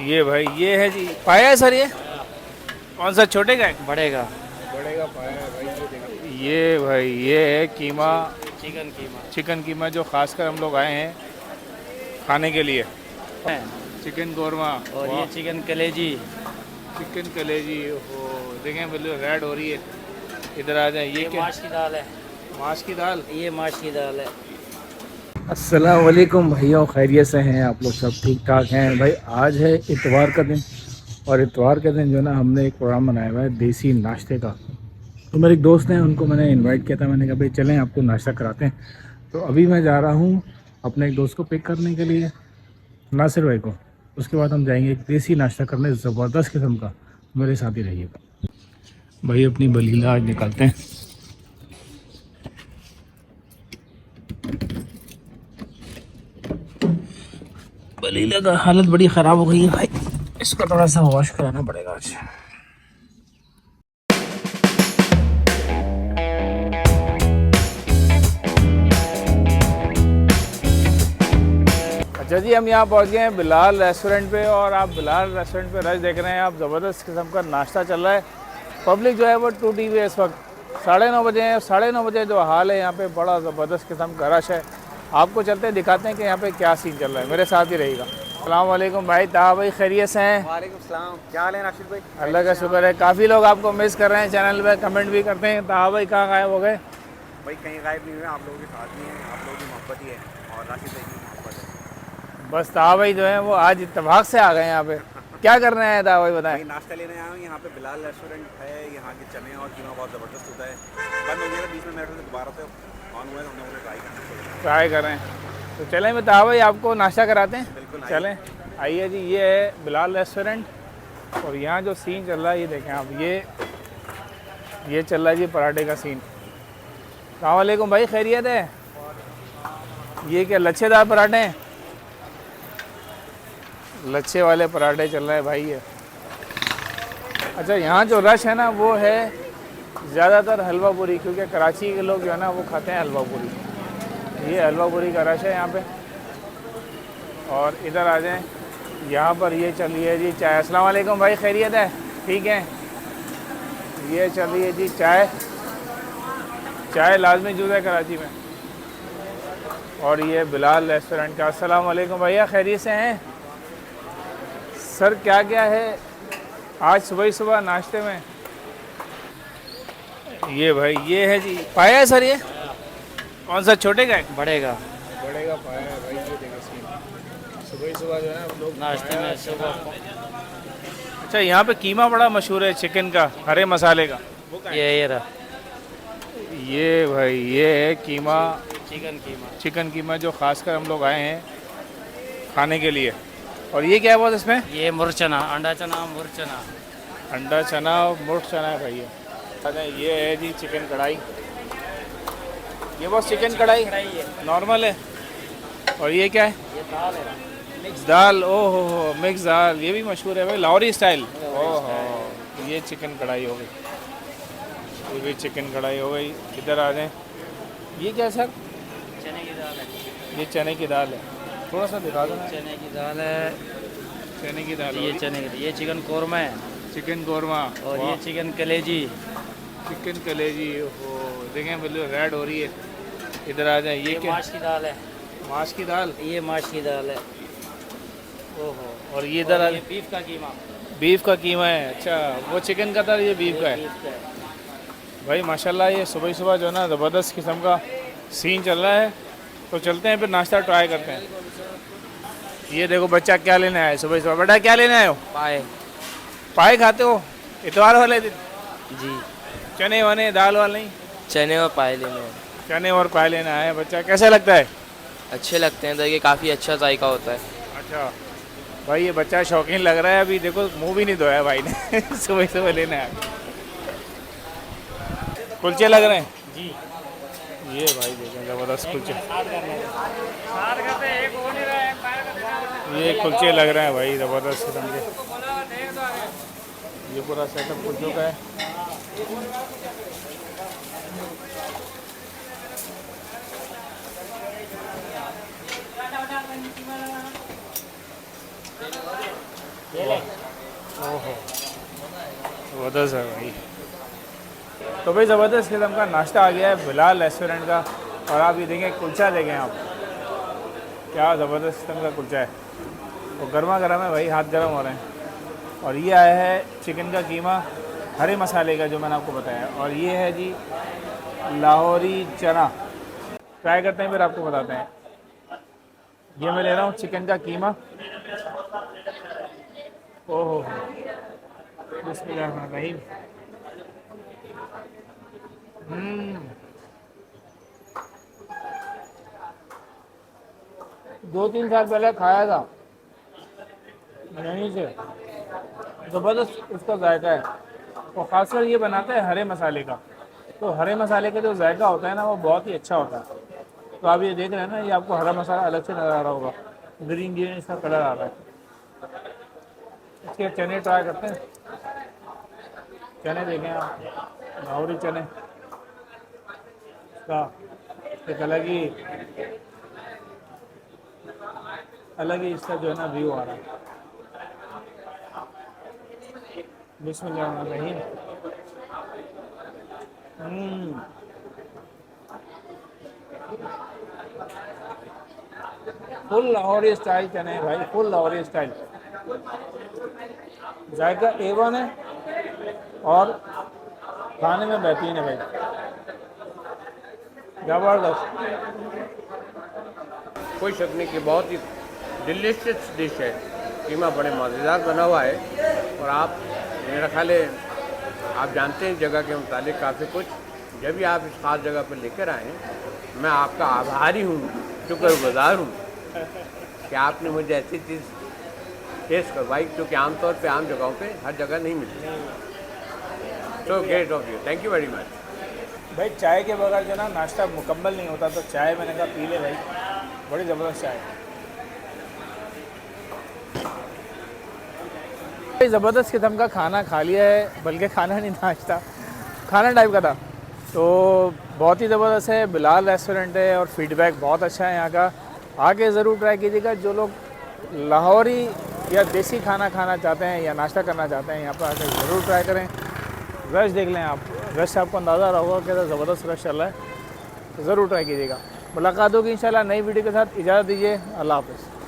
ये भाई ये है जी, पाया है सर ये? कौन सा, छोटे का है? बड़े का। बड़े का पाया है भाई, ये देखो। ये भाई ये है कीमा, चिकन कीमा चिकन कीमा जो खासकर हम लोग आए हैं खाने के लिए। है। चिकन कौरमा, और वाह, ये चिकन कलेजी। चिकन कलेजी, ओहो देखें बिल्कुल रेड हो रही है। इधर आ जाए। ये ये क्या, माश की दाल है। माश की दाल? ये माश की दाल है। अस्सलाम वालेकुम भैया, खैरियत से हैं आप लोग? सब ठीक ठाक हैं भाई। आज है इतवार का दिन, और इतवार के दिन जो ना हमने एक प्रोग्राम बनाया हुआ है देसी नाश्ते का। तो मेरे एक दोस्त हैं, उनको मैंने इनवाइट किया था। मैंने कहा भाई चलें आपको नाश्ता कराते हैं। तो अभी मैं जा रहा हूँ अपने एक दोस्त को पिक करने के लिए, नासिर भाई को। उसके बाद हम जाएंगे एक देसी नाश्ता करने, ज़बरदस्त किस्म का। मेरे साथ ही रहिएगा भाई। अपनी बलीला आज निकालते हैं। बलीला का हालत बड़ी ख़राब हो गई है भाई, इसको थोड़ा सा वॉश कराना पड़ेगा आज। अच्छा जी, हम यहाँ पहुँच गए हैं बिलाल रेस्टोरेंट पे। और आप बिलाल रेस्टोरेंट पे रश देख रहे हैं आप, ज़बरदस्त किस्म का नाश्ता चल रहा है। पब्लिक जो है वो टूटी हुई है इस वक्त। 9:30 बजे हैं। 9:30 बजे जो हाल है यहाँ पे, बड़ा ज़बरदस्त किस्म का रश है। आपको चलते हैं, दिखाते हैं कि यहाँ पे क्या सीन चल रहा है। मेरे साथ ही रहिएगा। अस्सलाम वालेकुम भाई, ताहा भाई खैरियत से हैं? वालेकुम सलाम, क्या हाल है नाशिद भाई? अल्लाह का शुक्र है। काफ़ी लोग आपको मिस कर रहे हैं चैनल पे, कमेंट भी करते हैं ताहा भाई कहाँ गायब हो गए। भाई कहीं गायब नहीं हुए, आप लोगों के साथ ही हैं। आप लोगों की मोहब्बत ही है और नाशिद भाई की मोहब्बत है। बस ताहा भाई जो है वो आज इत्तेफाक से आ गए यहाँ पे। क्या कर रहे हैं ताहा भाई, बताएं? भाई नाश्ता लेने आया हूँ यहाँ पे। बिलाल रेस्टोरेंट है, यहाँ के चने और कीमा बहुत ज़बरदस्त होता है। बंद हो गया था बीच में, मेरे से दोबारा से ऑन हुआ है, तो हमने उन्हें ट्राई करना चाहिए। ट्राई करें तो चलें, मैं ताहा भाई आपको नाश्ता कराते हैं। बिल्कुल आइए। चलें, आइए जी। ये है बिलाल रेस्टोरेंट, और यहाँ जो सीन चल रहा है ये देखें आप। ये चल रहा है जी पराठे का सीन। अस्सलाम वालेकुम भाई, खैरियत है? ये क्या लच्छेदार पराठे हैं? लच्छे वाले पराठे चल रहे हैं भाई ये। अच्छा, यहाँ जो रश है ना वो है ज़्यादातर हलवा पूरी, क्योंकि कराची के लोग जो है ना वो खाते हैं हलवा पूरी। ये हलवा पूरी का रश है यहाँ पे। और इधर आ जाएं, यहाँ पर ये चल रही है जी चाय। अस्सलाम वालेकुम भाई, खैरियत है? ठीक है। ये चल रही है जी चाय। चाय लाजमी जूस है कराची में। और ये बिलाल रेस्टोरेंट का। अस्सलाम वालेकुम भैया, खैरियत से हैं? सर क्या क्या है आज सुबह ही सुबह नाश्ते में? ये भाई ये है जी, पाया है सर ये? कौन सा, छोटे का है? बड़े का। बड़े का पाया है भाई, ये देखो सीन। सुबह ही सुबह जो है हम लोग नाश्ते में सुबह अच्छा, यहाँ पे कीमा बड़ा मशहूर है चिकन का, हरे मसाले का। ये रहा ये भाई ये है कीमा, चिकन कीमा। चिकन कीमा जो खासकर हम लोग आए हैं खाने के लिए। और ये क्या है बहुत इसमें? ये मुरचना, अंडा चना, मुरचना। अंडा चना और मुर्ग चना है भाई ये। अच्छा, ये है जी चिकन कढ़ाई। ये बहुत चिकन कढ़ाई नॉर्मल है। और ये क्या है? ये दाल है, दाल, ओहो हो, मिक्स दाल। ये भी मशहूर है भाई, लाहौरी स्टाइल। ओहो, ये चिकन कढ़ाई हो गई। ये भी चिकन कढ़ाई हो गई। इधर आ जाएं। ये क्या है सर? चने की दाल है। ये चने की दाल है, थोड़ा सा दिखा दो ना। चने की दाल है। चने की दाल ये होगी। चने की, ये चिकन कौरमा है। चिकन कौरमा, और वाह, ये चिकन कलेजी। चिकन कलेजी, ओहो देखें बिल्कुल रेड हो रही है। इधर आ जाए। ये क्या? माश की दाल है। माश की दाल, ये माश की दाल है। ओहो। और ये इधर आ ये बीफ का कीमा। बीफ का कीमा है। अच्छा, वो चिकन का था, ये बीफ का है। बीफ का है। भाई माशाल्लाह, ये सुबह सुबह जो है ना ज़बरदस्त किस्म का सीन चल रहा है। तो चलते हैं फिर नाश्ता ट्राई करते हैं। ये देखो बच्चा क्या लेने आया है सुबह सुबह। बेटा क्या लेने आए हो? पाए। पाए खाते हो इतवार वाले दिन? जी। चने वने दाल वाल नहीं? चने और पाए लेने हैं। चने और पाए लेना है बच्चा। कैसा लगता है? अच्छे लगते हैं, तो ये काफ़ी अच्छा जायका होता है। अच्छा भाई, ये बच्चा शौकीन लग रहा है। अभी देखो मुंह भी नहीं धोया भाई ने सुबह सुबह लेने आया। कुलचे लग रहे हैं जी। ये भाई देखें ज़बरदस्त कुलचे। ये कुलचे लग रहे हैं भाई ज़बरदस्त किस्म के। ये पूरा सेटअप कुलचों का है। ओहो ज़बरदस्त है भाई। तो भाई ज़बरदस्त किस्म का नाश्ता आ गया है बिलाल रेस्टोरेंट का। और आप ये देखें कुलचा देखें आप, क्या ज़बरदस्त किस्म का कुलचा है। वो गर्मा गर्म है भाई, हाथ गर्म हो रहे हैं। और ये आया है चिकन का कीमा हरे मसाले का जो मैंने आपको बताया। और ये है जी लाहौरी चना। ट्राई करते हैं फिर आपको बताते हैं। ये मैं ले रहा हूँ चिकन का कीमा। ओहो बिस्मिल्लाहिर्रहमानिर्रहीम। दो तीन साल पहले खाया था यहीं से, ज़बरदस्त उसका जायका है। और ख़ासकर ये बनाता है हरे मसाले का। तो हरे मसाले का जो जायका होता है ना वो बहुत ही अच्छा होता है। तो आप ये देख रहे हैं ना, ये आपको हरा मसाला अलग से नज़र आ रहा होगा, ग्रीन ग्रीन इसका कलर आ रहा है। इसके चने ट्राई करते हैं। चने देखें आप, लाहौरी चने, इसका एक अलग ही इसका जो है ना व्यू आ रहा है। बिस्मिल्लाहिर्रहमानिर्रहीम। फुल लाहौरी स्टाइल चने हैं भाई, फुल लाहौरी स्टाइल। जायका A1 है और खाने में बेहतरीन है भाई, ज़बरदस्त। कोई शक नहीं कि बहुत ही डिलीशियस डिश है। कीमा बड़े मज़ेदार बना हुआ है। और आप, मेरा ख्याल है आप जानते हैं जगह के मुतालिक काफ़ी कुछ। जब भी आप इस ख़ास जगह पर लेकर आएँ, मैं आपका आभारी हूँ, शुक्रगुज़ार हूँ कि आपने मुझे ऐसी चीज़ टेस्ट करवाई क्योंकि आमतौर पे आम जगहों पे हर जगह नहीं मिलती। So great of you, thank you very much. भाई चाय के बगैर जो ना नाश्ता मुकम्मल नहीं होता, तो चाय मैंने कहा पी ले भाई, बड़ी ज़बरदस्त चाय। भाई ज़बरदस्त किस्म का खाना खा लिया है, बल्कि खाना नहीं नाश्ता, खाना टाइप का था। तो बहुत ही ज़बरदस्त है, बिलाल रेस्टोरेंट है और फीडबैक बहुत अच्छा है यहाँ का। आके ज़रूर ट्राई कीजिएगा। जो लोग लाहौरी या देसी खाना खाना चाहते हैं या नाश्ता करना चाहते हैं, यहाँ पर आकर ज़रूर ट्राई करें। रश देख लें आप, रश आपको अंदाज़ा रहा होगा कि ज़बरदस्त रश चल रहा है। तो ज़रूर ट्राई कीजिएगा। मुलाकात होगी इंशाल्लाह नई वीडियो के साथ। इजाज़त दीजिए, अल्लाह हाफ़िज़।